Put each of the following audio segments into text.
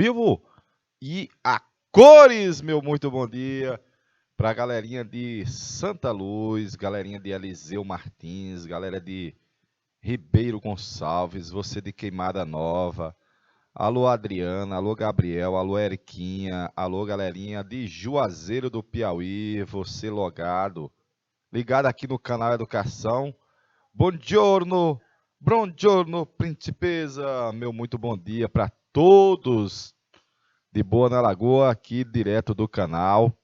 vivo e a cores, meu muito bom dia para a galerinha de Santa Luz, galerinha de Eliseu Martins, galera de Ribeiro Gonçalves, você de Queimada Nova, alô Adriana, alô Gabriel, alô Eriquinha, alô galerinha de Juazeiro do Piauí, você logado, ligado aqui no canal Educação. Buongiorno, buongiorno, principesa, meu muito bom dia para todos de Boa na Lagoa, aqui direto do canal.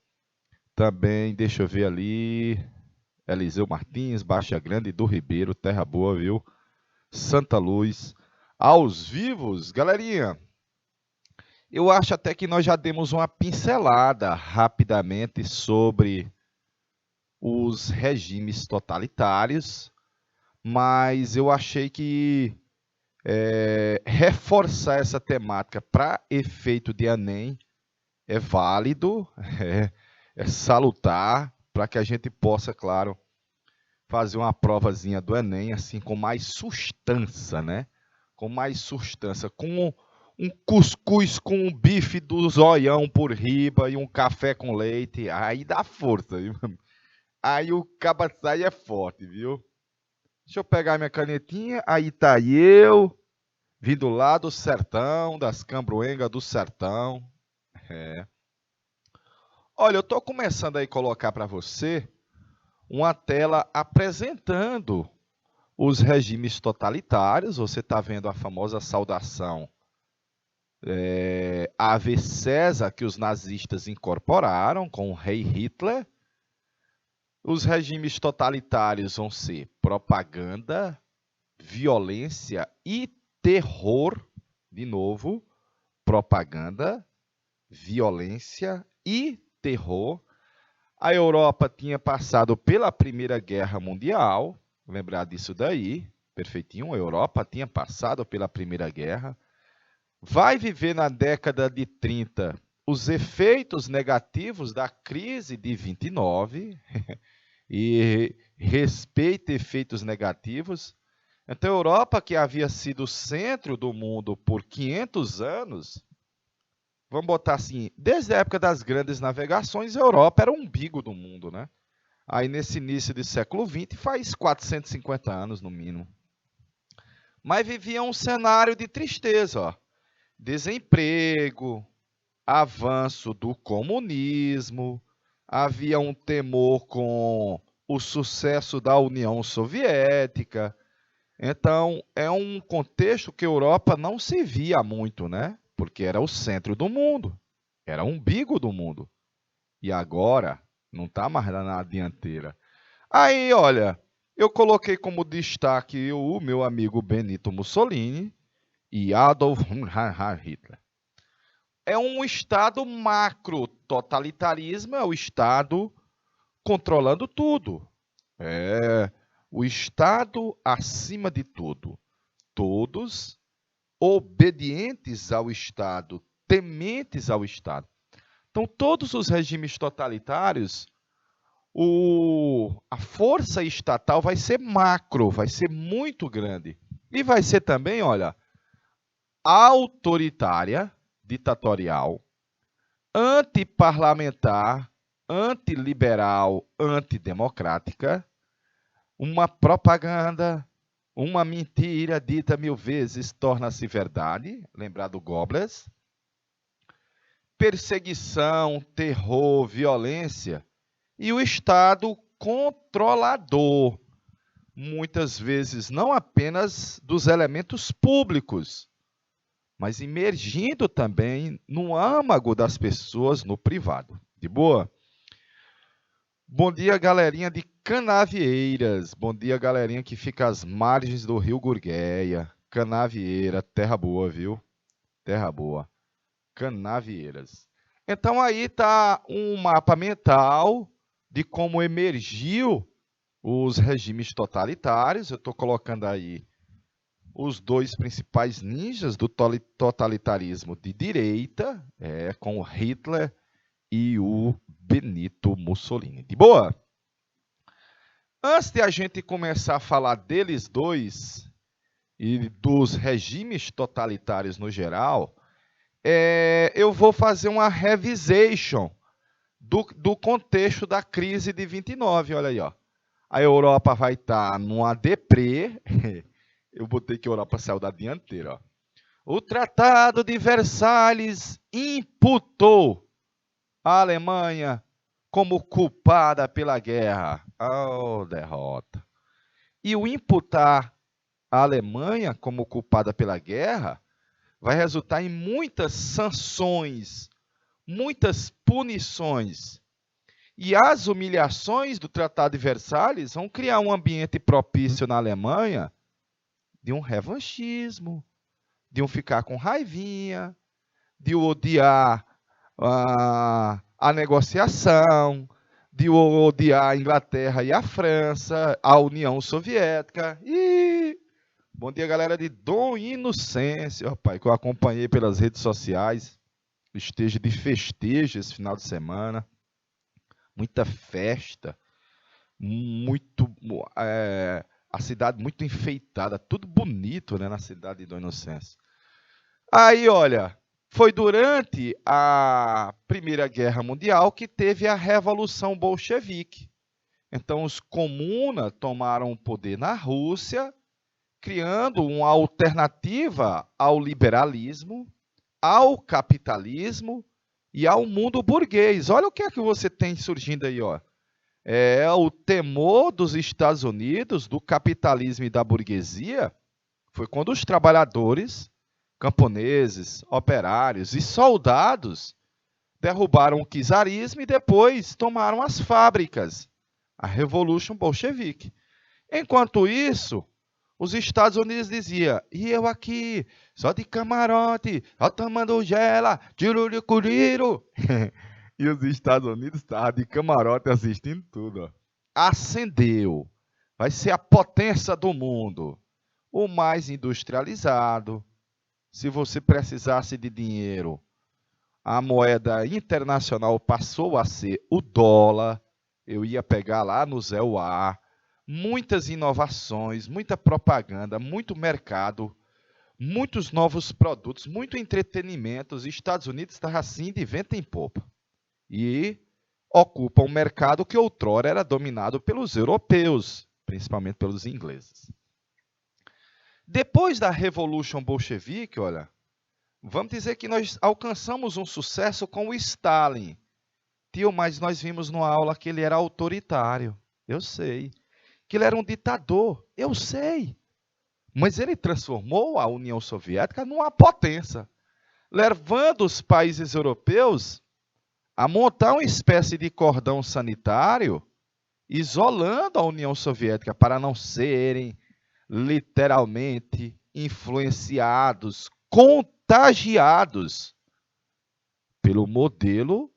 Também, deixa eu ver ali, Eliseu Martins, Baixa Grande do Ribeiro, Terra Boa, viu? Santa Luz, aos vivos, galerinha. Eu acho até que nós já demos uma pincelada rapidamente sobre os regimes totalitários, mas eu achei que reforçar essa temática para efeito de Enem é válido, é salutar, para que a gente possa, claro, fazer uma provazinha do Enem, assim, com mais sustância, né? Com mais sustância, com um cuscuz com um bife do zoião por riba e um café com leite, aí dá força, viu? Aí o caba sai é forte, viu? Deixa eu pegar minha canetinha, aí tá eu, vindo lá do sertão, das Cambroengas do sertão. É. Olha, eu estou começando aí a colocar para você uma tela apresentando os regimes totalitários. Você está vendo a famosa saudação Ave César que os nazistas incorporaram com o rei Hitler. Os regimes totalitários vão ser propaganda, violência e terror. De novo, propaganda, violência e terror. A Europa tinha passado pela Primeira Guerra Mundial, lembrar disso daí, perfeitinho, a Europa tinha passado pela Primeira Guerra, vai viver na década de 30 os efeitos negativos da crise de 29, e respeita efeitos negativos. Então, a Europa, que havia sido o centro do mundo por 500 anos, vamos botar assim, desde a época das grandes navegações, a Europa era o umbigo do mundo, né? Aí, nesse início do século XX, faz 450 anos, no mínimo. Mas vivia um cenário de tristeza, ó. Desemprego, avanço do comunismo, havia um temor com o sucesso da União Soviética. Então, é um contexto que a Europa não se via muito, né? Porque era o centro do mundo, era o umbigo do mundo. E agora, não está mais na dianteira. Aí, olha, eu coloquei como destaque o meu amigo Benito Mussolini e Adolf Hitler. É um Estado macro-totalitarismo, é o Estado controlando tudo. É o Estado acima de tudo. Todos obedientes ao Estado, tementes ao Estado. Então, todos os regimes totalitários, a força estatal vai ser macro, vai ser muito grande. E vai ser também, olha, autoritária, ditatorial, antiparlamentar, antiliberal, antidemocrática, uma propaganda, uma mentira dita 1000 vezes torna-se verdade, lembrar do Goebbels, perseguição, terror, violência, e o Estado controlador, muitas vezes não apenas dos elementos públicos, mas emergindo também no âmago das pessoas no privado. De boa? Bom dia, galerinha de Canavieiras. Bom dia, galerinha que fica às margens do Rio Gurgueia. Canavieira, terra boa, viu? Terra boa. Canavieiras. Então aí está um mapa mental de como emergiu os regimes totalitários. Eu estou colocando aí os dois principais ninjas do totalitarismo de direita, com o Hitler e o Benito Mussolini. De boa? Antes de a gente começar a falar deles dois e dos regimes totalitários no geral, eu vou fazer uma revisation do contexto da crise de 29, olha aí, ó. A Europa vai estar numa deprê, eu botei que a Europa saiu da dianteira, ó. O Tratado de Versalhes imputou a Alemanha como culpada pela guerra. Oh, derrota. E o imputar a Alemanha como culpada pela guerra vai resultar em muitas sanções, muitas punições. E as humilhações do Tratado de Versalhes vão criar um ambiente propício na Alemanha de um revanchismo, de um ficar com raivinha, de odiar a negociação, de odiar a Inglaterra e a França, a União Soviética. E bom dia, galera de Dom Inocêncio, rapaz, que eu acompanhei pelas redes sociais. Esteja de festejo esse final de semana. Muita festa, muito a cidade muito enfeitada, tudo bonito, né, na cidade de Dom Inocêncio. Aí, olha, foi durante a Primeira Guerra Mundial que teve a Revolução Bolchevique. Então, os comunas tomaram o poder na Rússia, criando uma alternativa ao liberalismo, ao capitalismo e ao mundo burguês. Olha o que é que você tem surgindo aí, ó. É o temor dos Estados Unidos, do capitalismo e da burguesia, foi quando os trabalhadores, camponeses, operários e soldados derrubaram o czarismo e depois tomaram as fábricas, a Revolution Bolchevique. Enquanto isso, os Estados Unidos diziam, e eu aqui, só de camarote, só tomando gela, tiruricuriro. E os Estados Unidos estavam de camarote assistindo tudo. Ó. Acendeu. Vai ser a potência do mundo. O mais industrializado. Se você precisasse de dinheiro, a moeda internacional passou a ser o dólar. Eu ia pegar lá no Zé Uá. Muitas inovações, muita propaganda, muito mercado, muitos novos produtos, muito entretenimento. Os Estados Unidos estavam assim de vento em popa. E ocupa um mercado que outrora era dominado pelos europeus, principalmente pelos ingleses. Depois da Revolution Bolchevique, olha, vamos dizer que nós alcançamos um sucesso com o Stalin. Tio, mas nós vimos numa aula que ele era autoritário. Eu sei. Que ele era um ditador. Eu sei. Mas ele transformou a União Soviética numa potência, levando os países europeus a montar uma espécie de cordão sanitário, isolando a União Soviética para não serem literalmente influenciados, contagiados pelo modelo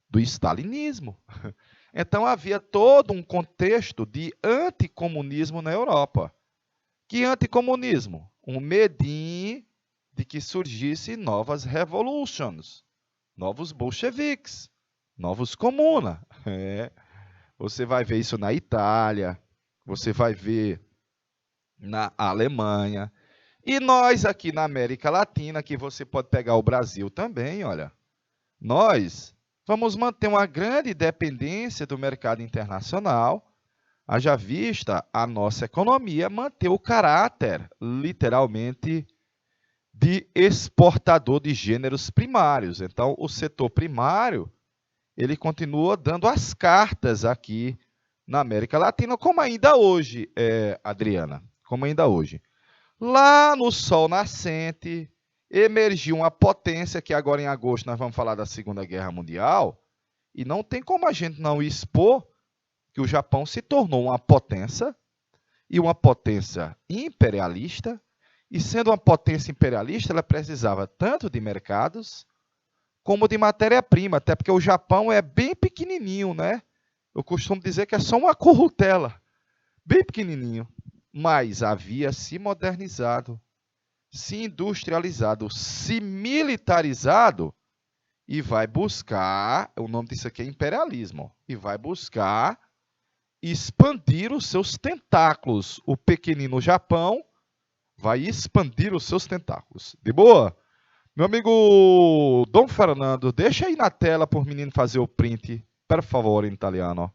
do stalinismo. Então havia todo um contexto de anticomunismo na Europa. Que anticomunismo? Um medinho de que surgissem novas revolutions, novos bolcheviques, novos comunas. Você vai ver isso na Itália, você vai ver na Alemanha. E nós aqui na América Latina, que você pode pegar o Brasil também, olha, nós vamos manter uma grande dependência do mercado internacional, haja vista a nossa economia manter o caráter, literalmente, de exportador de gêneros primários. Então, o setor primário, ele continua dando as cartas aqui na América Latina, como ainda hoje, Adriana, como ainda hoje. Lá no sol nascente, emergiu uma potência que agora em agosto nós vamos falar da Segunda Guerra Mundial, e não tem como a gente não expor que o Japão se tornou uma potência, e uma potência imperialista, e sendo uma potência imperialista, ela precisava tanto de mercados, como de matéria-prima, até porque o Japão é bem pequenininho, né? Eu costumo dizer que é só uma currutela, bem pequenininho, mas havia se modernizado, se industrializado, se militarizado, e vai buscar, o nome disso aqui é imperialismo, e vai buscar expandir os seus tentáculos. O pequenino Japão vai expandir os seus tentáculos. De boa? Meu amigo Dom Fernando, deixa aí na tela por menino fazer o print, per favore, em italiano.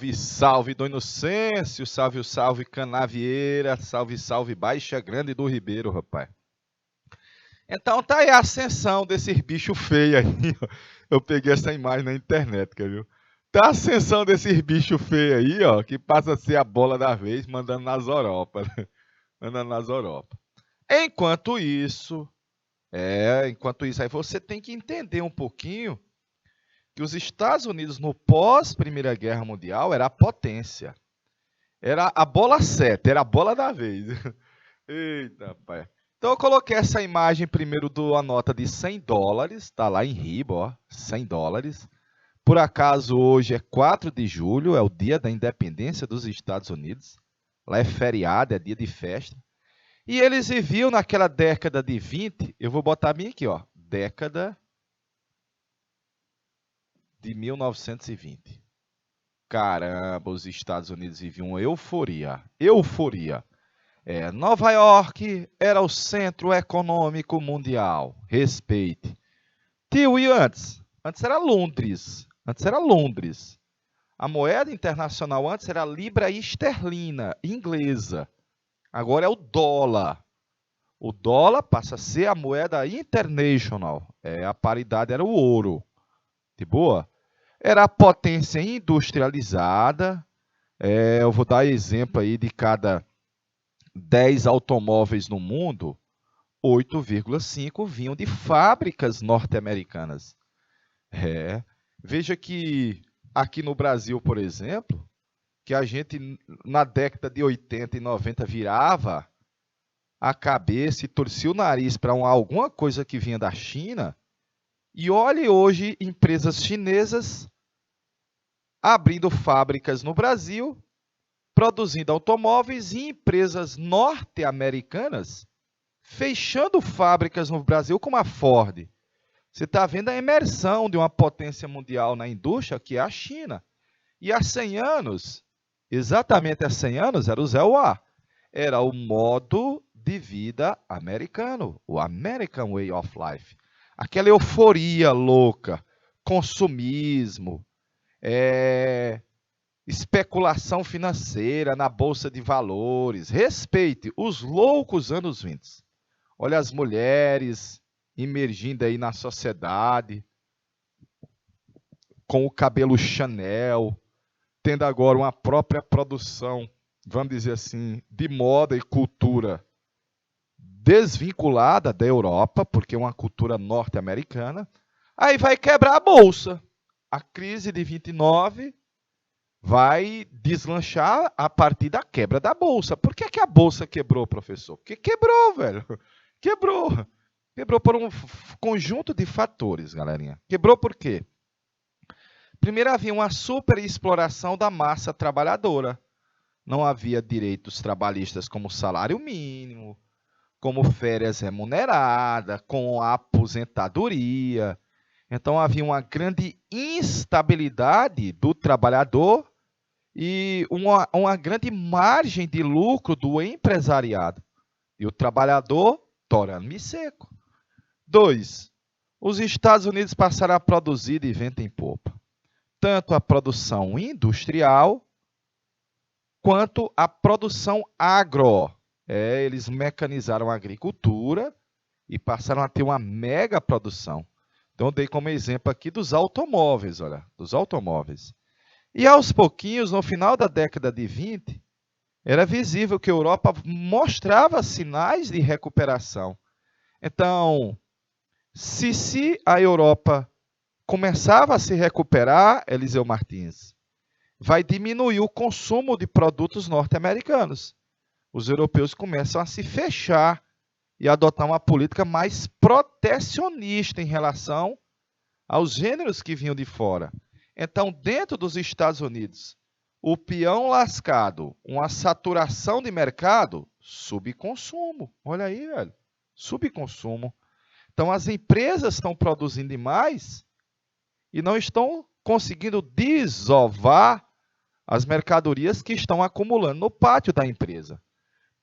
Salve, salve, Dom Inocêncio, salve, salve, Canavieira, salve, salve, Baixa Grande do Ribeiro, rapaz. Então tá aí a ascensão desses bichos feios aí, ó. Eu peguei essa imagem na internet, quer viu? Tá a ascensão desses bichos feios aí, ó, que passa a ser a bola da vez, mandando nas Europa, né? Mandando nas Europa. Enquanto isso aí você tem que entender um pouquinho que os Estados Unidos no pós Primeira Guerra Mundial era a potência. Era a bola 7, era a bola da vez. Eita, pai. Então eu coloquei essa imagem primeiro de uma nota de $100, tá lá em riba, ó, $100. Por acaso hoje é 4 de julho, é o dia da independência dos Estados Unidos. Lá é feriado, é dia de festa. E eles viviam naquela década de 20, eu vou botar bem aqui, ó, década de 1920. Caramba, os Estados Unidos viviam uma euforia. Euforia. Nova York era o centro econômico mundial. Respeite. Tio, e antes? Antes era Londres. Antes era Londres. A moeda internacional antes era a libra esterlina, inglesa. Agora é o dólar. O dólar passa a ser a moeda internacional. A paridade era o ouro. De boa? Era a potência industrializada. Eu vou dar exemplo aí de cada 10 automóveis no mundo, 8,5 vinham de fábricas norte-americanas. É. Veja que aqui no Brasil, por exemplo, que a gente na década de 80 e 90 virava a cabeça e torcia o nariz para alguma coisa que vinha da China, e olhe hoje empresas chinesas abrindo fábricas no Brasil, produzindo automóveis, e empresas norte-americanas fechando fábricas no Brasil, como a Ford. Você está vendo a imersão de uma potência mundial na indústria, que é a China. E há 100 anos, exatamente há 100 anos, era o Zé Uá. Era o modo de vida americano, o American Way of Life. Aquela euforia louca, consumismo, especulação financeira na bolsa de valores. Respeite os loucos anos 20. Olha as mulheres emergindo aí na sociedade, com o cabelo Chanel, tendo agora uma própria produção, vamos dizer assim, de moda e cultura desvinculada da Europa, porque é uma cultura norte-americana. Aí vai quebrar a bolsa. A crise de 29 vai deslanchar a partir da quebra da bolsa. Por que a bolsa quebrou, professor? Porque quebrou, velho. Quebrou. Quebrou por um conjunto de fatores, galerinha. Quebrou por quê? Primeiro, havia uma superexploração da massa trabalhadora. Não havia direitos trabalhistas como salário mínimo, como férias remuneradas, com a aposentadoria. Então, havia uma grande instabilidade do trabalhador e uma grande margem de lucro do empresariado. E o trabalhador torando-me seco. 2. Os Estados Unidos passaram a produzir de vento em popa. Tanto a produção industrial, quanto a produção agro. Eles mecanizaram a agricultura e passaram a ter uma mega produção. Então, dei como exemplo aqui dos automóveis, olha, dos automóveis. E aos pouquinhos, no final da década de 20, era visível que a Europa mostrava sinais de recuperação. Então, se a Europa começava a se recuperar, Eliseu Martins, vai diminuir o consumo de produtos norte-americanos. Os europeus começam a se fechar e adotar uma política mais protecionista em relação aos gêneros que vinham de fora. Então, dentro dos Estados Unidos, o peão lascado, uma saturação de mercado, subconsumo. Olha aí, velho, subconsumo. Então, as empresas estão produzindo demais e não estão conseguindo desovar as mercadorias que estão acumulando no pátio da empresa.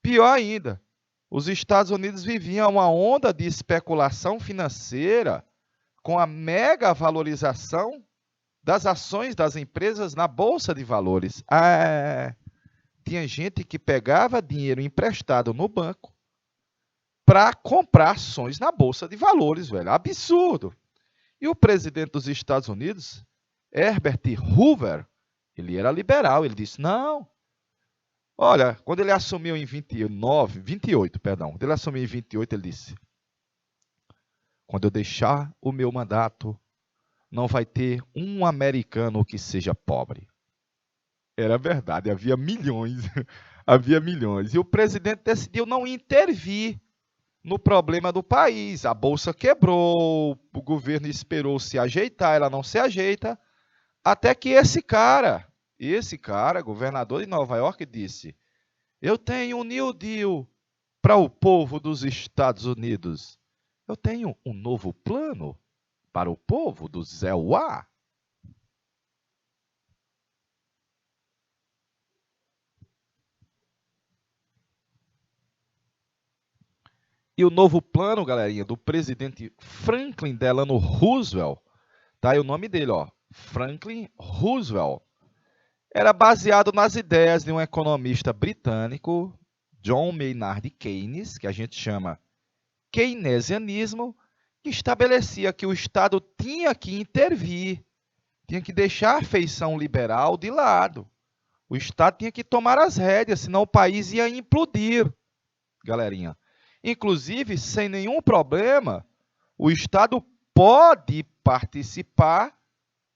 Pior ainda, os Estados Unidos viviam uma onda de especulação financeira com a mega valorização das ações das empresas na bolsa de valores. Tinha gente que pegava dinheiro emprestado no banco para comprar ações na bolsa de valores, velho. Absurdo. E o presidente dos Estados Unidos, Herbert Hoover, ele era liberal, ele disse: "Não. Olha, quando ele assumiu em 28, quando ele assumiu em 28, ele disse: "Quando eu deixar o meu mandato, não vai ter um americano que seja pobre." Era verdade, havia milhões, havia milhões. E o presidente decidiu não intervir no problema do país. A bolsa quebrou, o governo esperou se ajeitar, ela não se ajeita, até que esse cara, governador de Nova York, disse: "Eu tenho um New Deal para o povo dos Estados Unidos. Eu tenho um novo plano para o povo do Zé Uá." E o novo plano, galerinha, do presidente Franklin Delano Roosevelt, tá aí o nome dele, ó, Franklin Roosevelt, era baseado nas ideias de um economista britânico, John Maynard Keynes, que a gente chama keynesianismo, que estabelecia que o Estado tinha que intervir, tinha que deixar a feição liberal de lado. O Estado tinha que tomar as rédeas, senão o país ia implodir, galerinha. Inclusive, sem nenhum problema, o Estado pode participar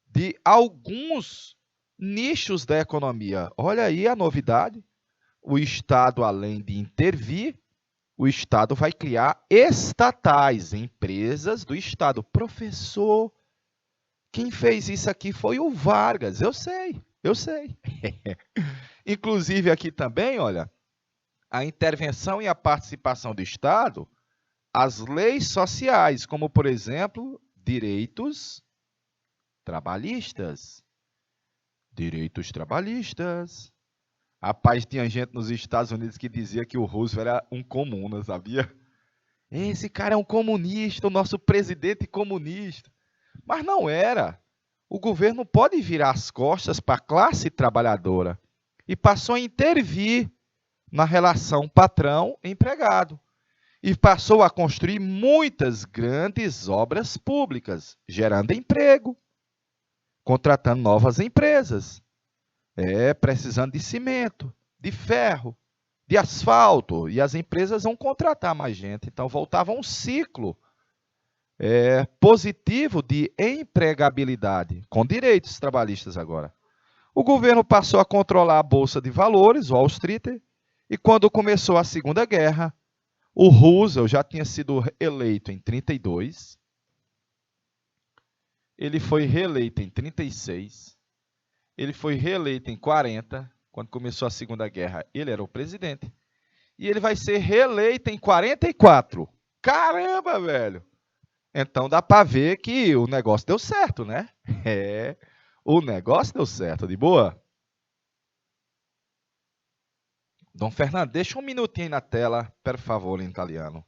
de alguns nichos da economia. Olha aí a novidade. O Estado, além de intervir, o Estado vai criar estatais, empresas do Estado. Professor, quem fez isso aqui foi o Vargas. Eu sei, eu sei. Inclusive aqui também, olha, a intervenção e a participação do Estado, as leis sociais, como, por exemplo, direitos trabalhistas. Direitos trabalhistas. Rapaz, tinha gente nos Estados Unidos que dizia que o Roosevelt era um comuna, sabia? Esse cara é um comunista, o nosso presidente comunista. Mas não era. o governo não pode virar as costas para a classe trabalhadora e passou a intervir na relação patrão-empregado e passou a construir muitas grandes obras públicas, gerando emprego, contratando novas empresas, precisando de cimento, de ferro, de asfalto, e as empresas vão contratar mais gente. Então, voltava um ciclo positivo de empregabilidade, com direitos trabalhistas agora. O governo passou a controlar a Bolsa de Valores, Wall Street, e quando começou a Segunda Guerra, o Roosevelt já tinha sido eleito em 32, ele foi reeleito em 36, ele foi reeleito em 40, quando começou a Segunda Guerra, ele era o presidente, e ele vai ser reeleito em 44. Caramba, velho! Então dá para ver que o negócio deu certo, né? O negócio deu certo, de boa? Dom Fernando, deixa um minutinho aí na tela, per favore, em italiano.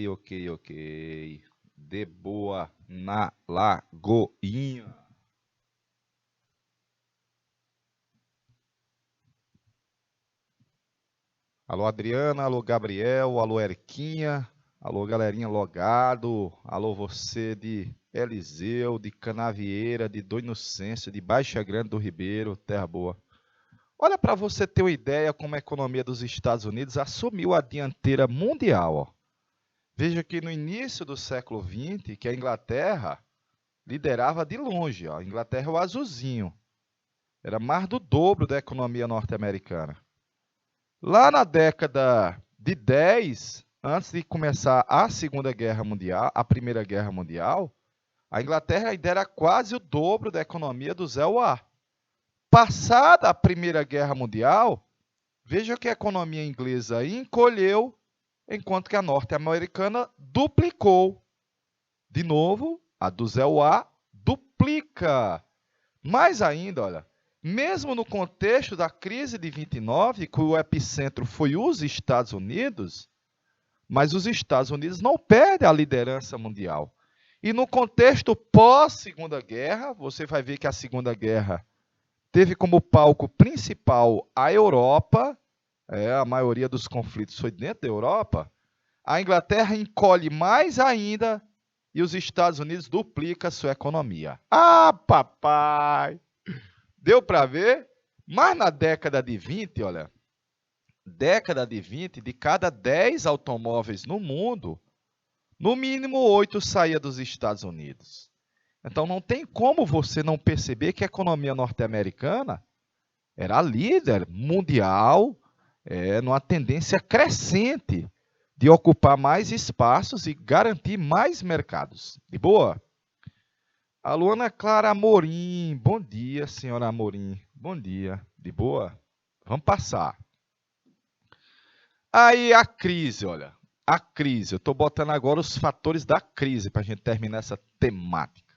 Ok. De boa na Lagoinha. Alô, Adriana, alô, Gabriel, alô, Eriquinha, alô, galerinha logado, alô, você de Eliseu, de Canavieira, de Dom Inocêncio, de Baixa Grande do Ribeiro, terra boa. Olha, para você ter uma ideia como a economia dos Estados Unidos assumiu a dianteira mundial. Ó. Veja que no início do século XX, que a Inglaterra liderava de longe. Ó. A Inglaterra é o azulzinho. Era mais do dobro da economia norte-americana. Lá na década de 10, antes de começar a Segunda Guerra Mundial, a Primeira Guerra Mundial, a Inglaterra ainda era quase o dobro da economia do Zé Uá. Passada a Primeira Guerra Mundial, veja que a economia inglesa encolheu, enquanto que a norte-americana duplicou. De novo, a do Zé Uá duplica. Mais ainda, olha, mesmo no contexto da crise de 29, que o epicentro foi os Estados Unidos, mas os Estados Unidos não perdem a liderança mundial. E no contexto pós-Segunda Guerra, você vai ver que a Segunda Guerra teve como palco principal a Europa, a maioria dos conflitos foi dentro da Europa, a Inglaterra encolhe mais ainda e os Estados Unidos duplicam sua economia. Ah, papai! Deu para ver? Mas na década de 20, olha, década de 20, de cada 10 automóveis no mundo, no mínimo 8 saía dos Estados Unidos. Então não tem como você não perceber que a economia norte-americana era líder mundial, numa tendência crescente de ocupar mais espaços e garantir mais mercados. De boa? A Luana Clara Amorim. Bom dia, senhora Amorim. Bom dia. De boa? Vamos passar. Aí a crise, olha. A crise. Eu estou botando agora os fatores da crise para a gente terminar essa temática.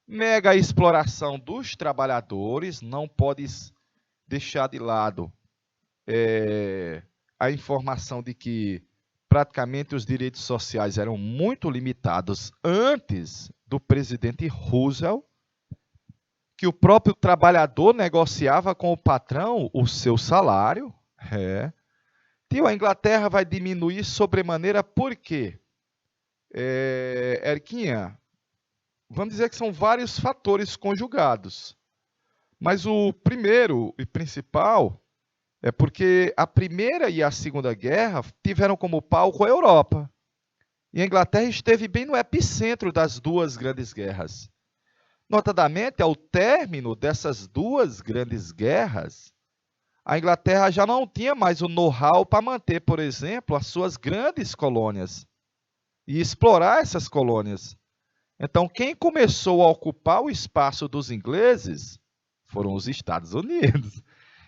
Mega exploração dos trabalhadores. Não pode deixar de lado a informação de que praticamente os direitos sociais eram muito limitados antes do presidente Roosevelt, que o próprio trabalhador negociava com o patrão o seu salário. Tio, a Inglaterra vai diminuir sobremaneira por quê? Erquinha, vamos dizer que são vários fatores conjugados. Mas o primeiro e principal é porque a Primeira e a Segunda Guerra tiveram como palco a Europa. E a Inglaterra esteve bem no epicentro das duas grandes guerras. Notadamente, ao término dessas duas grandes guerras, a Inglaterra já não tinha mais o know-how para manter, por exemplo, as suas grandes colônias e explorar essas colônias. Então, quem começou a ocupar o espaço dos ingleses foram os Estados Unidos.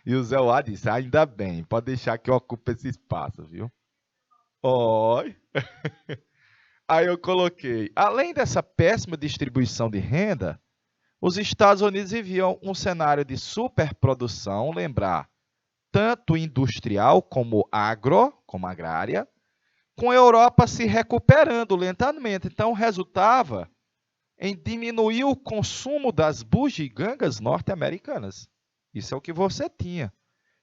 E o Zé Wá disse, ainda bem, pode deixar que eu ocupe esse espaço, viu? Oi. Aí eu coloquei, além dessa péssima distribuição de renda, os Estados Unidos viviam um cenário de superprodução, lembrar, tanto industrial como agrária, com a Europa se recuperando lentamente. Então, resultava em diminuir o consumo das bugigangas norte-americanas. Isso é o que você tinha.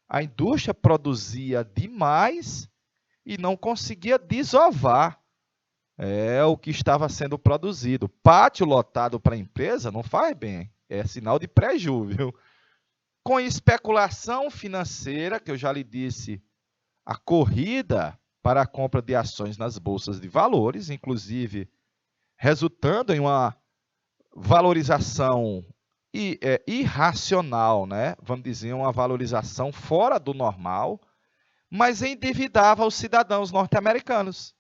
A indústria produzia demais e não conseguia desovar o que estava sendo produzido. Pátio lotado para a empresa não faz bem. É sinal de prejuízo, viu? Com especulação financeira, que eu já lhe disse, a corrida para a compra de ações nas bolsas de valores, inclusive resultando em uma valorização irracional, né? Vamos dizer, uma valorização fora do normal, mas endividava os cidadãos norte-americanos.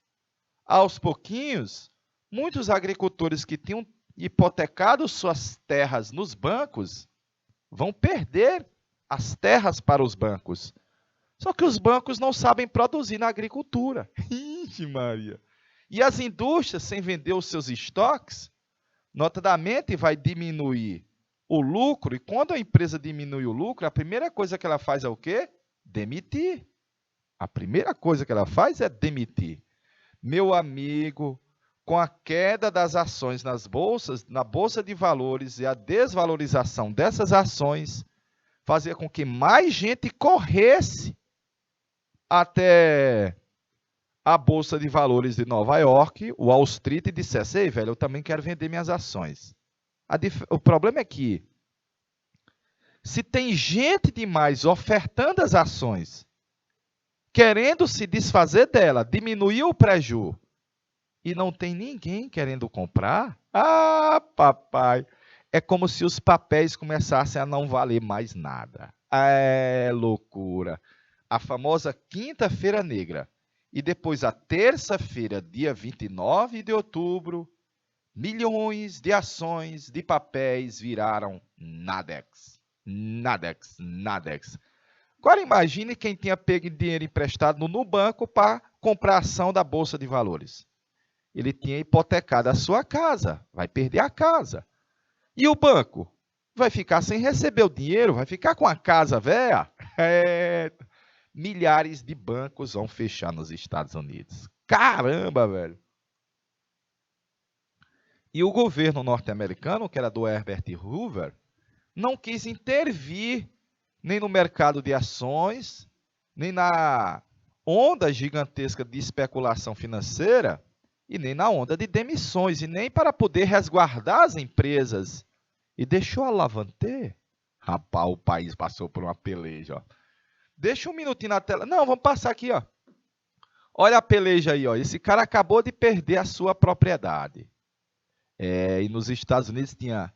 Aos pouquinhos, muitos agricultores que tinham hipotecado suas terras nos bancos vão perder as terras para os bancos. Só que os bancos não sabem produzir na agricultura. Ixi, Maria! E as indústrias, sem vender os seus estoques, notadamente vai diminuir o lucro, e quando a empresa diminui o lucro, a primeira coisa que ela faz é o quê? Demitir. A primeira coisa que ela faz é demitir. Meu amigo, com a queda das ações nas bolsas, na bolsa de valores e a desvalorização dessas ações, fazia com que mais gente corresse até a bolsa de valores de Nova York, o Wall Street, e dissesse, ei, velho, eu também quero vender minhas ações. O problema é que, se tem gente demais ofertando as ações, querendo se desfazer dela, diminuir o prejuízo, e não tem ninguém querendo comprar, papai, é como se os papéis começassem a não valer mais nada. É loucura. A famosa quinta-feira negra. E depois a terça-feira, dia 29 de outubro, milhões de ações de papéis viraram Nadex. Nadex. Agora imagine quem tinha pego dinheiro emprestado no banco para comprar ação da Bolsa de Valores. Ele tinha hipotecado a sua casa, vai perder a casa. E o banco? Vai ficar sem receber o dinheiro, vai ficar com a casa velha? Milhares de bancos vão fechar nos Estados Unidos. Caramba, velho! E o governo norte-americano, que era do Herbert Hoover, não quis intervir nem no mercado de ações, nem na onda gigantesca de especulação financeira, e nem na onda de demissões, e nem para poder resguardar as empresas. E deixou a Lavante. Rapaz, o país passou por uma peleja. Ó. Deixa um minutinho na tela. Não, vamos passar aqui. Ó. Olha a peleja aí. Ó. Esse cara acabou de perder a sua propriedade. E nos Estados Unidos tinha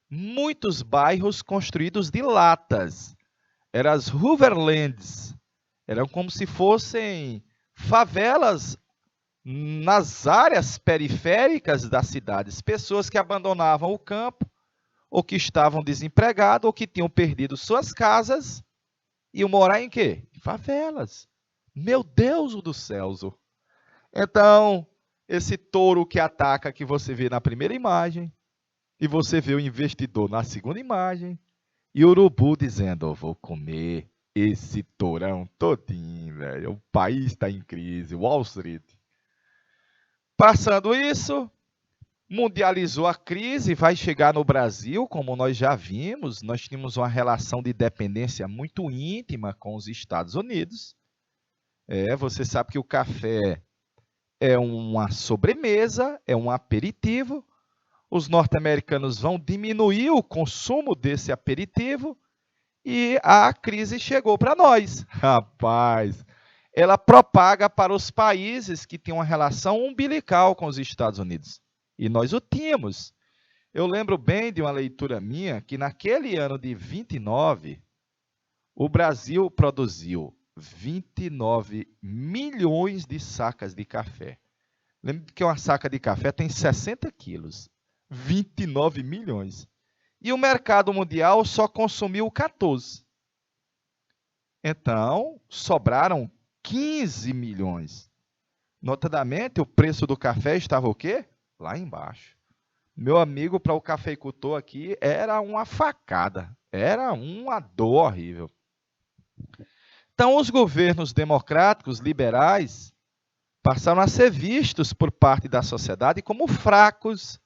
muitos bairros construídos de latas. Eram as Hooverlands. Eram como se fossem favelas nas áreas periféricas das cidades. Pessoas que abandonavam o campo, ou que estavam desempregados, ou que tinham perdido suas casas, iam morar em quê? Em favelas. Meu Deus do céu! Então, esse touro que ataca que você vê na primeira imagem, e você vê o investidor na segunda imagem, e o urubu dizendo, eu vou comer esse tourão todinho, velho. O país está em crise, Wall Street. Passando isso, mundializou a crise, vai chegar no Brasil, como nós já vimos, nós tínhamos uma relação de dependência muito íntima com os Estados Unidos. Você sabe que o café é uma sobremesa, é um aperitivo. Os norte-americanos vão diminuir o consumo desse aperitivo e a crise chegou para nós. Rapaz, ela propaga para os países que têm uma relação umbilical com os Estados Unidos. E nós o tínhamos. Eu lembro bem de uma leitura minha que naquele ano de 29, o Brasil produziu 29 milhões de sacas de café. Lembra que uma saca de café tem 60 quilos. 29 milhões. E o mercado mundial só consumiu 14. Então, sobraram 15 milhões. Notadamente, o preço do café estava o quê? Lá embaixo. Meu amigo, para o cafeicultor aqui, era uma facada. Era uma dor horrível. Então, os governos democráticos, liberais, passaram a ser vistos por parte da sociedade como fracos,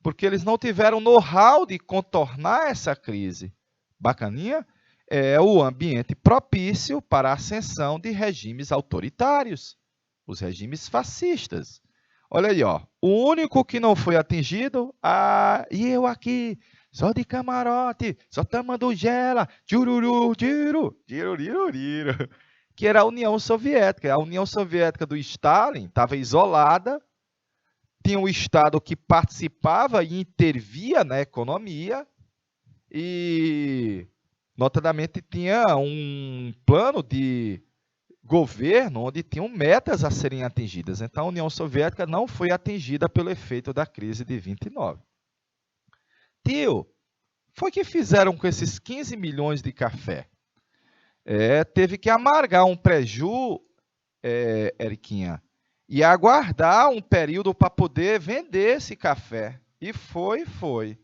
porque eles não tiveram know-how de contornar essa crise. Bacaninha? É o ambiente propício para a ascensão de regimes autoritários, os regimes fascistas. Olha aí, ó, o único que não foi atingido, e eu aqui, só de camarote, só tomando gela, tchururu, tiro, tiruriruriro, que era a União Soviética. A União Soviética do Stalin estava isolada, tinha um Estado que participava e intervia na economia e, notadamente, tinha um plano de governo onde tinham metas a serem atingidas. Então, a União Soviética não foi atingida pelo efeito da crise de 29. Tio, foi o que fizeram com esses 15 milhões de café? Teve que amargar um preju, Eriquinha, e aguardar um período para poder vender esse café. E foi.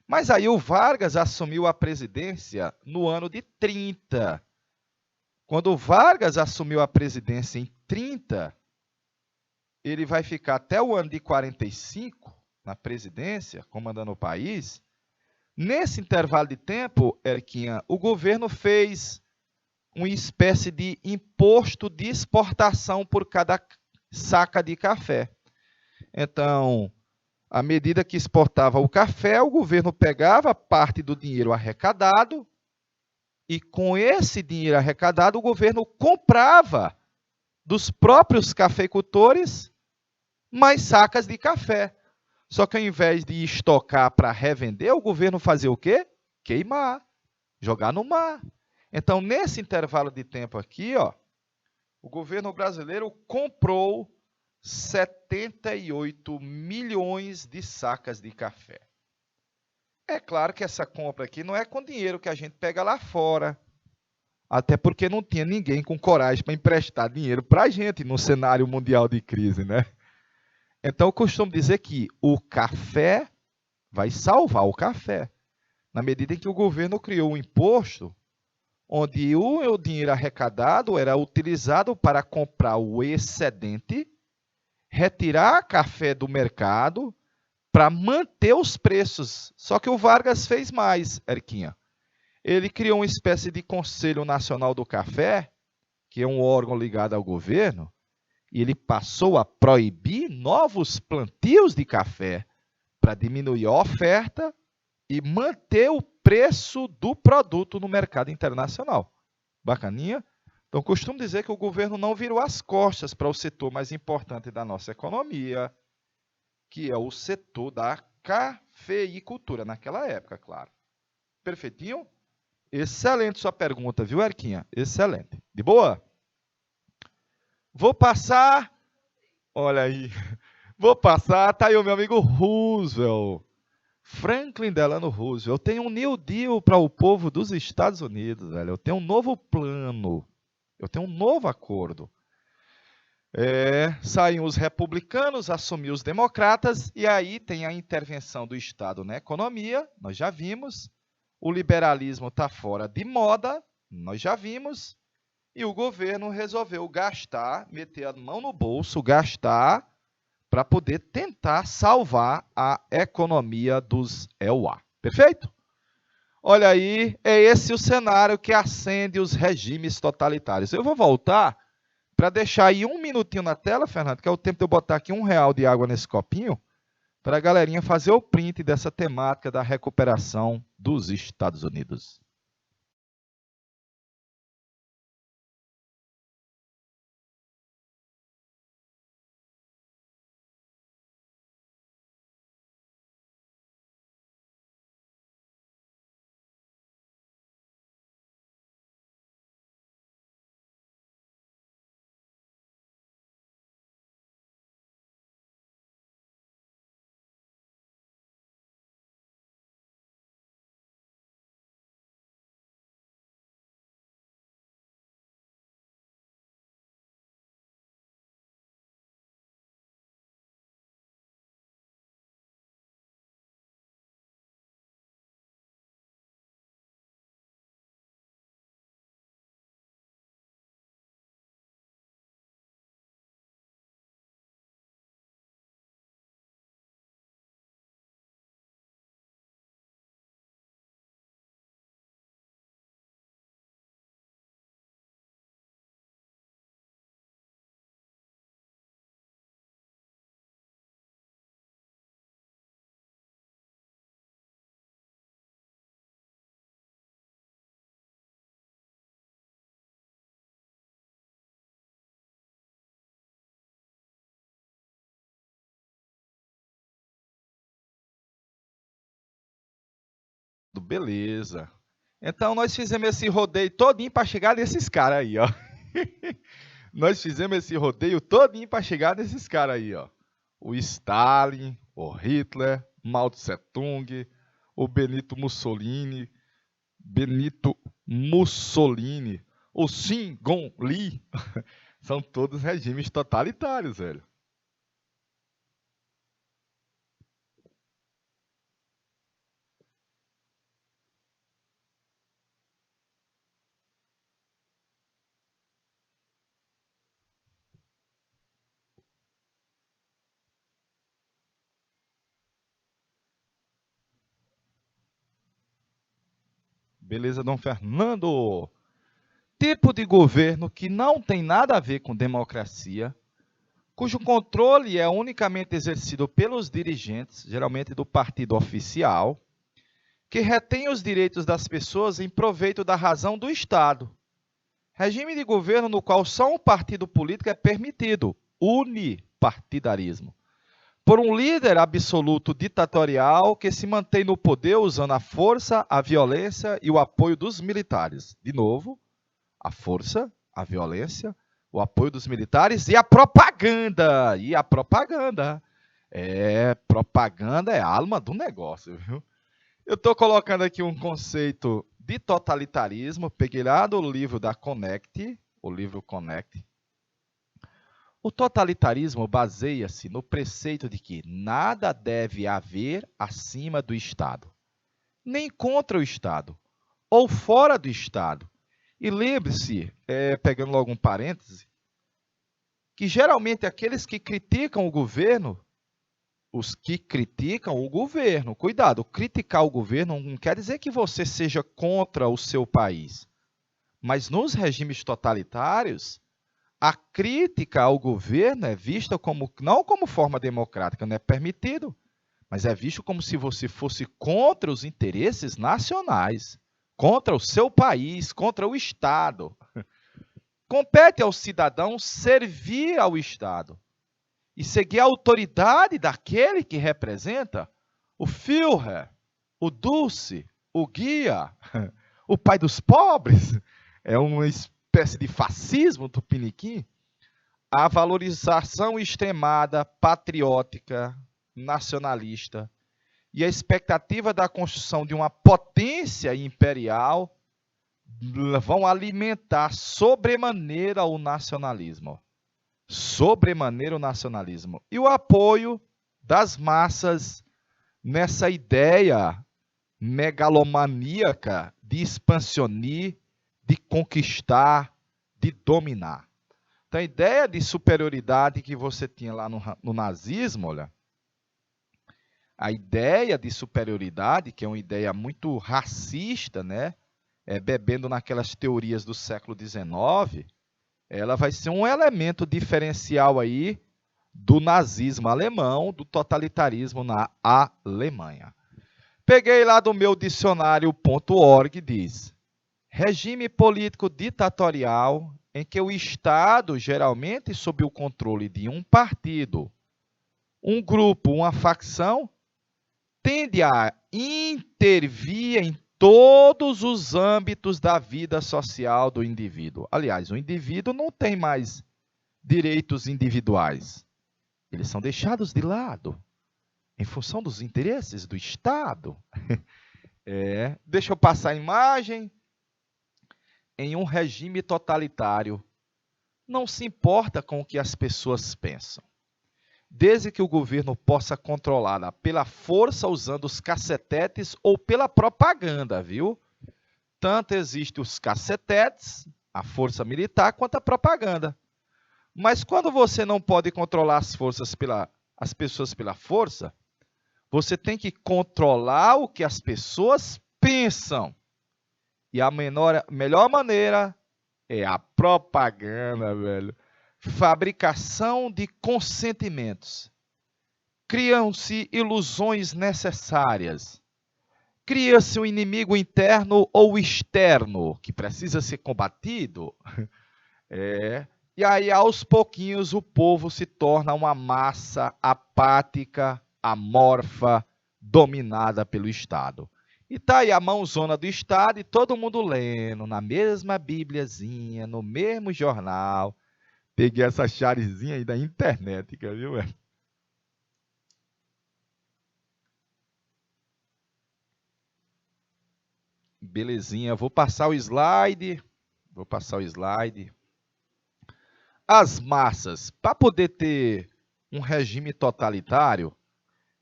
Mas aí o Vargas assumiu a presidência no ano de 30. Quando o Vargas assumiu a presidência em 30, ele vai ficar até o ano de 45 na presidência, comandando o país. Nesse intervalo de tempo, Eriquinha, o governo fez uma espécie de imposto de exportação por cada saca de café. Então, à medida que exportava o café, o governo pegava parte do dinheiro arrecadado e, com esse dinheiro arrecadado, o governo comprava dos próprios cafeicultores mais sacas de café. Só que, ao invés de estocar para revender, o governo fazia o quê? Queimar, jogar no mar. Então, nesse intervalo de tempo aqui, ó, o governo brasileiro comprou 78 milhões de sacas de café. É claro que essa compra aqui não é com dinheiro que a gente pega lá fora, até porque não tinha ninguém com coragem para emprestar dinheiro para a gente no cenário mundial de crise, né? Então, eu costumo dizer que o café vai salvar o café, na medida em que o governo criou um imposto onde o dinheiro arrecadado era utilizado para comprar o excedente, retirar café do mercado para manter os preços. Só que o Vargas fez mais, Eriquinha. Ele criou uma espécie de Conselho Nacional do Café, que é um órgão ligado ao governo, e ele passou a proibir novos plantios de café para diminuir a oferta e manter o preço do produto no mercado internacional. Bacaninha? Então, costumo dizer que o governo não virou as costas para o setor mais importante da nossa economia, que é o setor da cafeicultura, naquela época, claro. Perfeitinho? Excelente sua pergunta, viu, Erquinha? Excelente. De boa? Vou passar. Olha aí. Vou passar. Tá aí o meu amigo Roosevelt. Franklin Delano Roosevelt. Eu tenho um New Deal para o povo dos Estados Unidos, velho. Eu tenho um novo plano. Eu tenho um novo acordo. Saem os republicanos, assumiu os democratas, e aí tem a intervenção do Estado na economia, nós já vimos. O liberalismo está fora de moda, nós já vimos. E o governo resolveu gastar, meter a mão no bolso, gastar, para poder tentar salvar a economia dos EUA. Perfeito? Olha aí, é esse o cenário que acende os regimes totalitários. Eu vou voltar para deixar aí um minutinho na tela, Fernando, que é o tempo de eu botar aqui R$1 de água nesse copinho, para a galerinha fazer o print dessa temática da recuperação dos Estados Unidos. Beleza. Então, nós fizemos esse rodeio todinho para chegar nesses caras aí, ó. Nós fizemos esse rodeio todinho para chegar nesses caras aí, ó. O Stalin, o Hitler, Mao Tse Tung, o Benito Mussolini, o Xin Gong Li. São todos regimes totalitários, velho. Beleza, Dom Fernando? Tipo de governo que não tem nada a ver com democracia, cujo controle é unicamente exercido pelos dirigentes, geralmente do partido oficial, que retém os direitos das pessoas em proveito da razão do Estado. Regime de governo no qual só um partido político é permitido, unipartidarismo. Por um líder absoluto ditatorial que se mantém no poder usando a força, a violência e o apoio dos militares. De novo, a força, a violência, o apoio dos militares e a propaganda. E a propaganda. Propaganda é a alma do negócio, viu? Eu estou colocando aqui um conceito de totalitarismo, peguei lá do livro da Connect, o livro Connect. O totalitarismo baseia-se no preceito de que nada deve haver acima do Estado, nem contra o Estado, ou fora do Estado. E lembre-se, pegando logo um parêntese, que geralmente aqueles que criticam o governo, cuidado, criticar o governo não quer dizer que você seja contra o seu país. Mas nos regimes totalitários, a crítica ao governo é vista como, não como forma democrática, não é permitido, mas é visto como se você fosse contra os interesses nacionais, contra o seu país, contra o Estado. Compete ao cidadão servir ao Estado e seguir a autoridade daquele que representa o Führer, o Dulce, o guia, o pai dos pobres. É uma espécie de fascismo tupiniquim. A valorização extremada, patriótica, nacionalista e a expectativa da construção de uma potência imperial vão alimentar sobremaneira o nacionalismo. Sobremaneira o nacionalismo. E o apoio das massas nessa ideia megalomaníaca de expansionar, de conquistar, de dominar. Então, a ideia de superioridade que você tinha lá no nazismo, olha, a ideia de superioridade, que é uma ideia muito racista, né? Bebendo naquelas teorias do século XIX, ela vai ser um elemento diferencial aí do nazismo alemão, do totalitarismo na Alemanha. Peguei lá do meu dicionário.org, diz: regime político ditatorial em que o Estado, geralmente sob o controle de um partido, um grupo, uma facção, tende a intervir em todos os âmbitos da vida social do indivíduo. Aliás, o indivíduo não tem mais direitos individuais. Eles são deixados de lado em função dos interesses do Estado. Deixa eu passar a imagem. Em um regime totalitário, não se importa com o que as pessoas pensam, desde que o governo possa controlá-la pela força usando os cacetetes ou pela propaganda, viu? Tanto existem os cacetetes, a força militar, quanto a propaganda. Mas quando você não pode controlar as pessoas pela força, você tem que controlar o que as pessoas pensam. E a melhor maneira é a propaganda, velho. Fabricação de consentimentos. Criam-se ilusões necessárias. Cria-se um inimigo interno ou externo que precisa ser combatido. E aí, aos pouquinhos, o povo se torna uma massa apática, amorfa, dominada pelo Estado. E tá aí a mãozona do Estado e todo mundo lendo, na mesma bibliazinha, no mesmo jornal. Peguei essa charezinha aí da internet, viu? Belezinha, vou passar o slide. As massas, para poder ter um regime totalitário,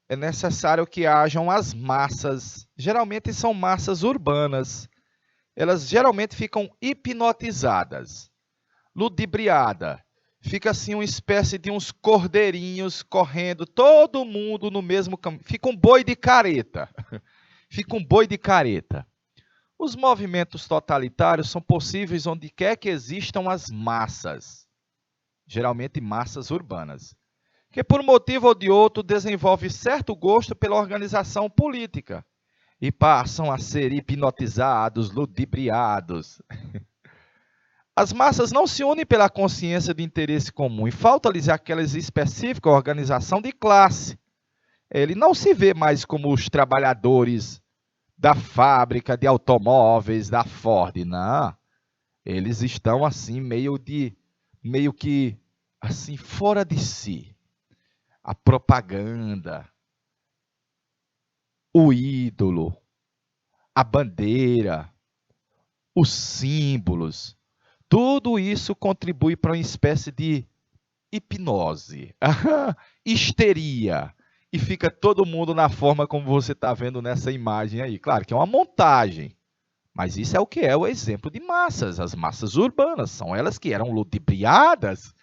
é necessário que hajam as massas, geralmente são massas urbanas. Elas geralmente ficam hipnotizadas, ludibriadas. Fica assim uma espécie de uns cordeirinhos correndo, todo mundo no mesmo caminho. Fica um boi de careta. Os movimentos totalitários são possíveis onde quer que existam as massas, geralmente massas urbanas, que por um motivo ou de outro desenvolve certo gosto pela organização política e passam a ser hipnotizados, ludibriados. As massas não se unem pela consciência de interesse comum e falta-lhes aquela específica organização de classe. Ele não se vê mais como os trabalhadores da fábrica de automóveis da Ford, não. Eles estão assim meio que assim fora de si. A propaganda, o ídolo, a bandeira, os símbolos, tudo isso contribui para uma espécie de hipnose, histeria, e fica todo mundo na forma como você está vendo nessa imagem aí. Claro que é uma montagem, mas isso é o que é o exemplo de massas, as massas urbanas, são elas que eram ludibriadas.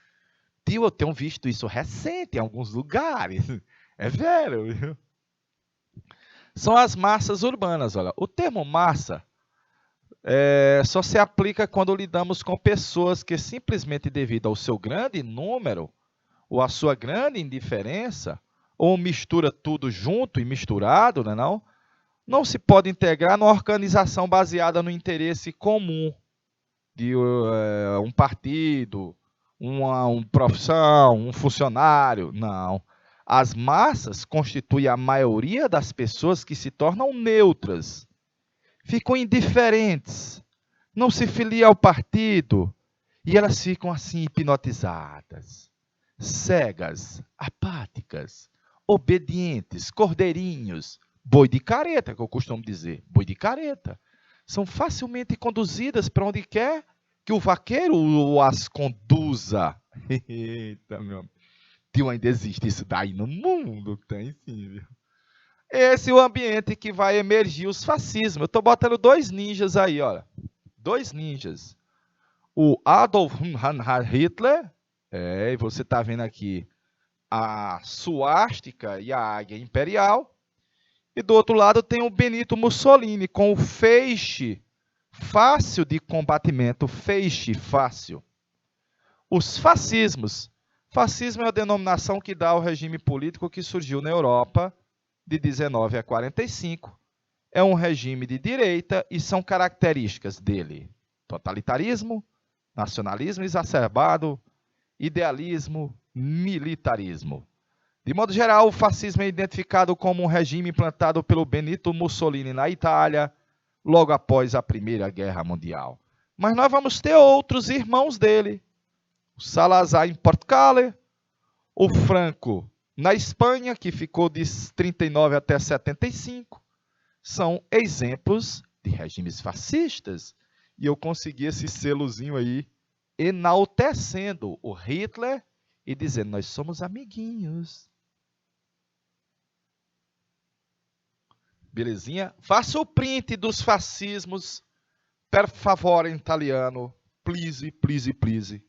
Eu tenho visto isso recente em alguns lugares. É velho, viu? São as massas urbanas. Olha, o termo massa só se aplica quando lidamos com pessoas que simplesmente devido ao seu grande número ou à sua grande indiferença, ou mistura tudo junto e misturado, não se pode integrar numa organização baseada no interesse comum de um partido, uma profissão, um funcionário. Não. As massas constituem a maioria das pessoas que se tornam neutras, ficam indiferentes, não se filiam ao partido e elas ficam assim hipnotizadas, cegas, apáticas, obedientes, cordeirinhos, boi de careta, que eu costumo dizer, boi de careta. São facilmente conduzidas para onde quer que o vaqueiro as conduza. Eita, meu amigo. Ainda existe isso daí no mundo? Tem sim, viu? Esse é o ambiente que vai emergir os fascismos. Eu estou botando 2 ninjas aí, olha. 2 ninjas. O Adolf Hitler, e você está vendo aqui a suástica e a águia imperial. E do outro lado tem o Benito Mussolini, com o feixe fácil de combatimento, feixe fácil. Os fascismos. Fascismo é a denominação que dá ao regime político que surgiu na Europa de 19 a 45. É um regime de direita e são características dele: totalitarismo, nacionalismo exacerbado, idealismo, militarismo. De modo geral, o fascismo é identificado como um regime implantado pelo Benito Mussolini na Itália, logo após a Primeira Guerra Mundial. Mas nós vamos ter outros irmãos dele. O Salazar em Portugal, o Franco na Espanha, que ficou de 39 até 75. São exemplos de regimes fascistas. E eu consegui esse selozinho aí, enaltecendo o Hitler e dizendo: nós somos amiguinhos. Belezinha? Faça o print dos fascismos, per favore, em italiano. Please, please, please.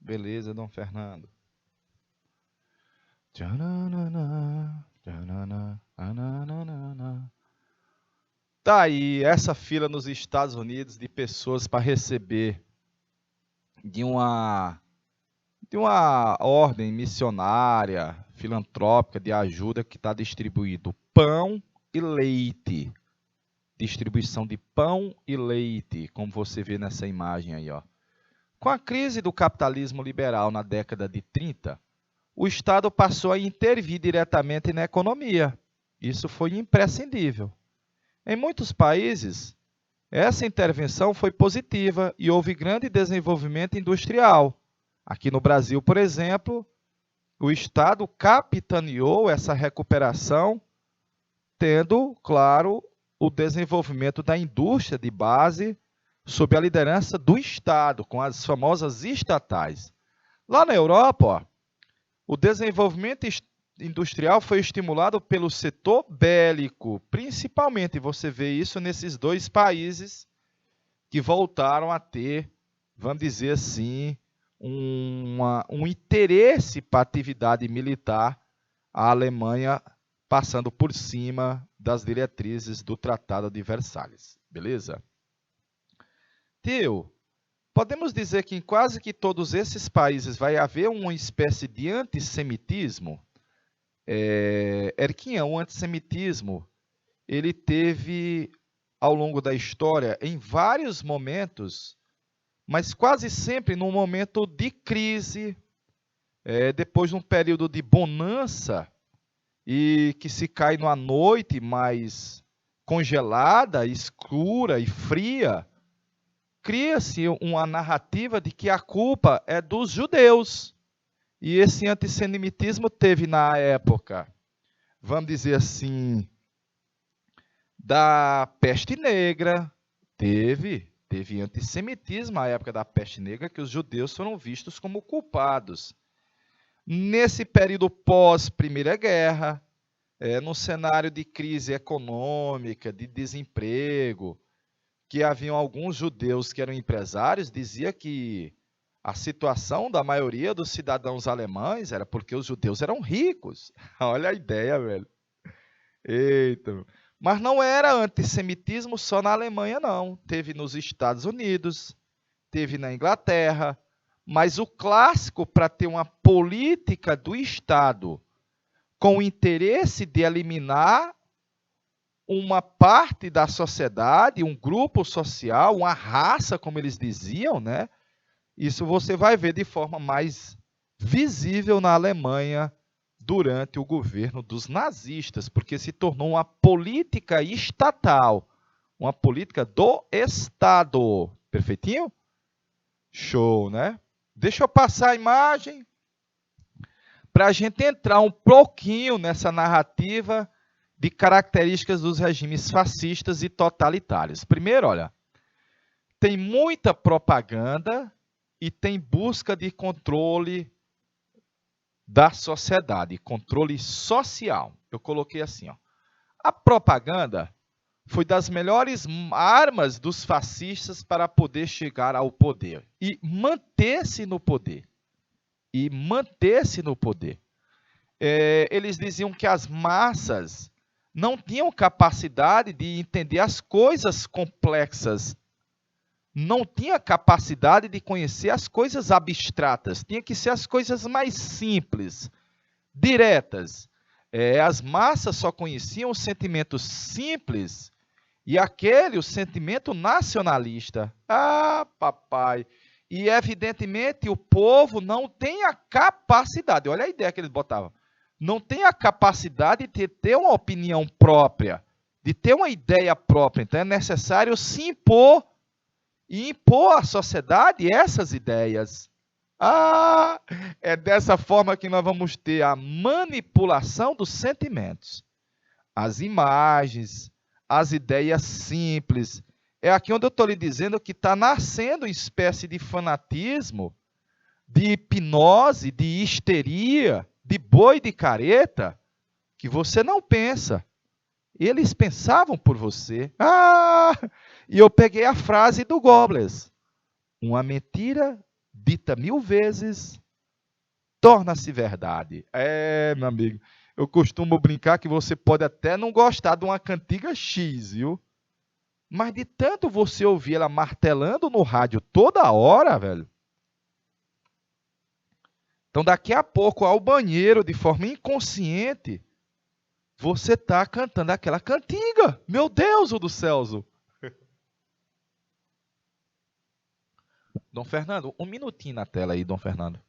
Beleza, Dom Fernando. Tá aí essa fila nos Estados Unidos de pessoas para receber de uma ordem missionária, filantrópica de ajuda que está distribuindo pão e leite. Distribuição de pão e leite, como você vê nessa imagem aí, ó. Com a crise do capitalismo liberal na década de 30, o Estado passou a intervir diretamente na economia. Isso foi imprescindível. Em muitos países, essa intervenção foi positiva e houve grande desenvolvimento industrial. Aqui no Brasil, por exemplo, o Estado capitaneou essa recuperação, tendo, claro, o desenvolvimento da indústria de base sob a liderança do Estado, com as famosas estatais. Lá na Europa, ó, o desenvolvimento industrial foi estimulado pelo setor bélico. Principalmente você vê isso nesses dois países que voltaram a ter, vamos dizer assim, um interesse para a atividade militar, a Alemanha passando por cima das diretrizes do Tratado de Versalhes. Beleza? Tio, podemos dizer que em quase que todos esses países vai haver uma espécie de antissemitismo? Erquinha, o antissemitismo, ele teve, ao longo da história, em vários momentos, mas quase sempre num momento de crise, depois de um período de bonança, e que se cai numa noite mais congelada, escura e fria, cria-se uma narrativa de que a culpa é dos judeus. E esse antissemitismo teve na época, vamos dizer assim, da peste negra, teve antissemitismo na época da peste negra, que os judeus foram vistos como culpados. Nesse período pós-Primeira Guerra, no cenário de crise econômica, de desemprego, que haviam alguns judeus que eram empresários, dizia que a situação da maioria dos cidadãos alemães era porque os judeus eram ricos. Olha a ideia, velho. Eita. Mas não era antissemitismo só na Alemanha, não. Teve nos Estados Unidos, teve na Inglaterra, mas o clássico para ter uma política do Estado com o interesse de eliminar uma parte da sociedade, um grupo social, uma raça, como eles diziam, né? Isso você vai ver de forma mais visível na Alemanha durante o governo dos nazistas, porque se tornou uma política estatal, uma política do Estado. Perfeitinho? Show, né? Deixa eu passar a imagem para a gente entrar um pouquinho nessa narrativa de características dos regimes fascistas e totalitários. Primeiro, olha, tem muita propaganda e tem busca de controle da sociedade, controle social. Eu coloquei assim, ó. A propaganda foi das melhores armas dos fascistas para poder chegar ao poder e manter-se no poder. Eles diziam que as massas não tinham capacidade de entender as coisas complexas, não tinha capacidade de conhecer as coisas abstratas, tinha que ser as coisas mais simples, diretas. As massas só conheciam os sentimentos simples e o sentimento nacionalista. Ah, papai! E, evidentemente, o povo não tem a capacidade, olha a ideia que eles botavam, não tem a capacidade de ter uma opinião própria, de ter uma ideia própria. Então, é necessário se impor e impor à sociedade essas ideias. Ah, é dessa forma que nós vamos ter a manipulação dos sentimentos, as imagens, as ideias simples. É aqui onde eu estou lhe dizendo que está nascendo uma espécie de fanatismo, de hipnose, de histeria, de boi de careta, que você não pensa. Eles pensavam por você. Ah! E eu peguei a frase do Goebbels. Uma mentira dita 1000 vezes torna-se verdade. Meu amigo, eu costumo brincar que você pode até não gostar de uma cantiga X, viu? Mas de tanto você ouvir ela martelando no rádio toda hora, velho. Então, daqui a pouco, ao banheiro, de forma inconsciente, você está cantando aquela cantiga. Meu Deus do céu! Dom Fernando, um minutinho na tela aí, Dom Fernando.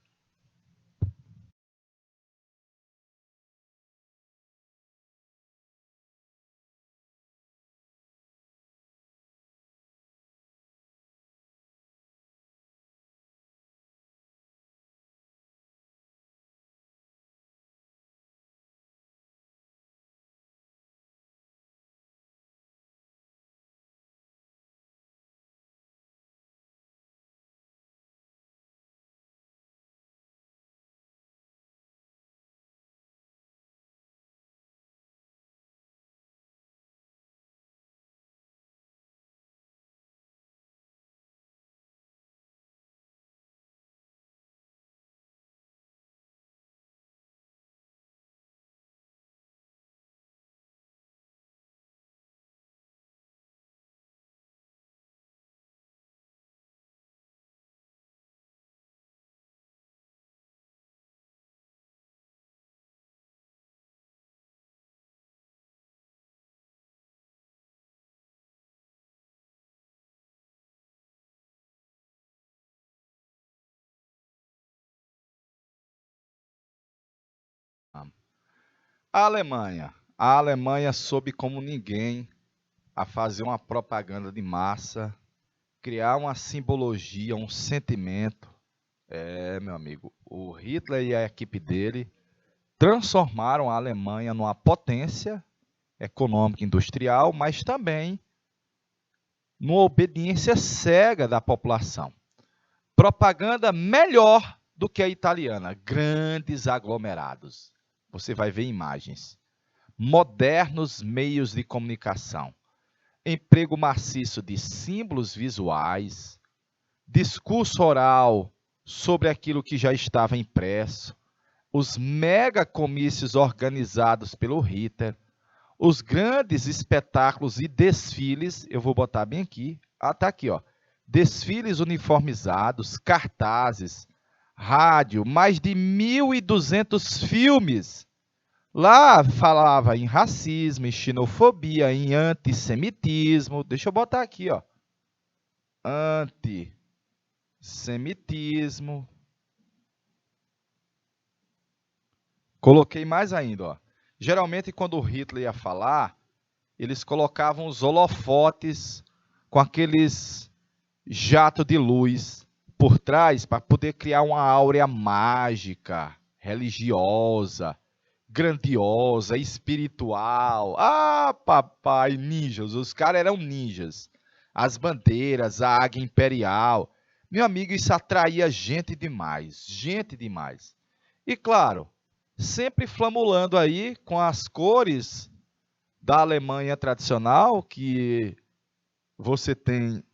A Alemanha. A Alemanha soube como ninguém a fazer uma propaganda de massa, criar uma simbologia, um sentimento. Meu amigo, o Hitler e a equipe dele transformaram a Alemanha numa potência econômica e industrial, mas também numa obediência cega da população. Propaganda melhor do que a italiana, grandes aglomerados. Você vai ver imagens. Modernos meios de comunicação. Emprego maciço de símbolos visuais, discurso oral sobre aquilo que já estava impresso, os mega comícios organizados pelo Hitler, os grandes espetáculos e desfiles, eu vou botar bem aqui, tá aqui, ó, desfiles uniformizados, cartazes, rádio, mais de 1.200 filmes. Lá falava em racismo, em xenofobia, em antissemitismo. Deixa eu botar aqui, ó. Antissemitismo. Coloquei mais ainda, ó. Geralmente, quando o Hitler ia falar, eles colocavam os holofotes com aqueles jatos de luz por trás para poder criar uma áurea mágica, religiosa, grandiosa, espiritual. Ah, papai, ninjas. Os caras eram ninjas. As bandeiras, a águia imperial. Meu amigo, isso atraía gente demais. Gente demais. E claro, sempre flamulando aí com as cores da Alemanha tradicional que você tem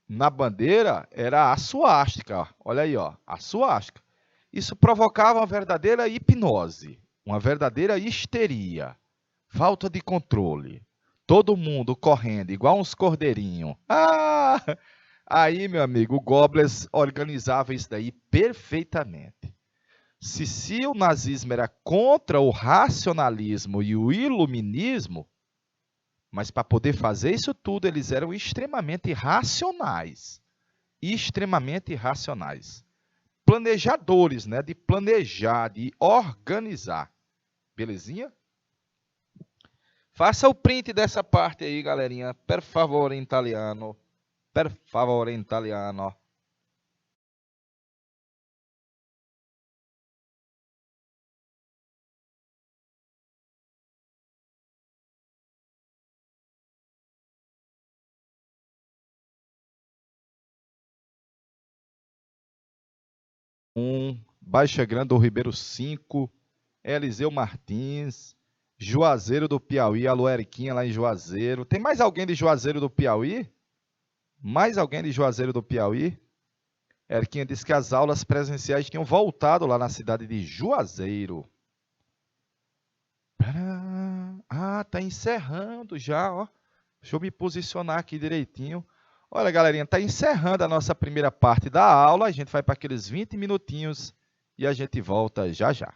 na bandeira, era a suástica. Olha aí, ó, a suástica. Isso provocava uma verdadeira hipnose, uma verdadeira histeria, falta de controle. Todo mundo correndo, igual uns cordeirinhos. Ah! Aí, meu amigo, o Goebbels organizava isso daí perfeitamente. Se o nazismo era contra o racionalismo e o iluminismo, mas para poder fazer isso tudo, eles eram extremamente racionais. Extremamente racionais. Planejadores, né? De planejar, de organizar. Belezinha? Faça o print dessa parte aí, galerinha. Per favore, in italiano. Per favore, in italiano. Baixa Grande do Ribeiro 5, Eliseu Martins, Juazeiro do Piauí, alô Eriquinha lá em Juazeiro. Tem mais alguém de Juazeiro do Piauí? Mais alguém de Juazeiro do Piauí? Eriquinha disse que as aulas presenciais tinham voltado lá na cidade de Juazeiro. Ah, tá encerrando já, ó. Deixa eu me posicionar aqui direitinho. Olha, galerinha, tá encerrando a nossa primeira parte da aula. A gente vai para aqueles 20 minutinhos e a gente volta já já.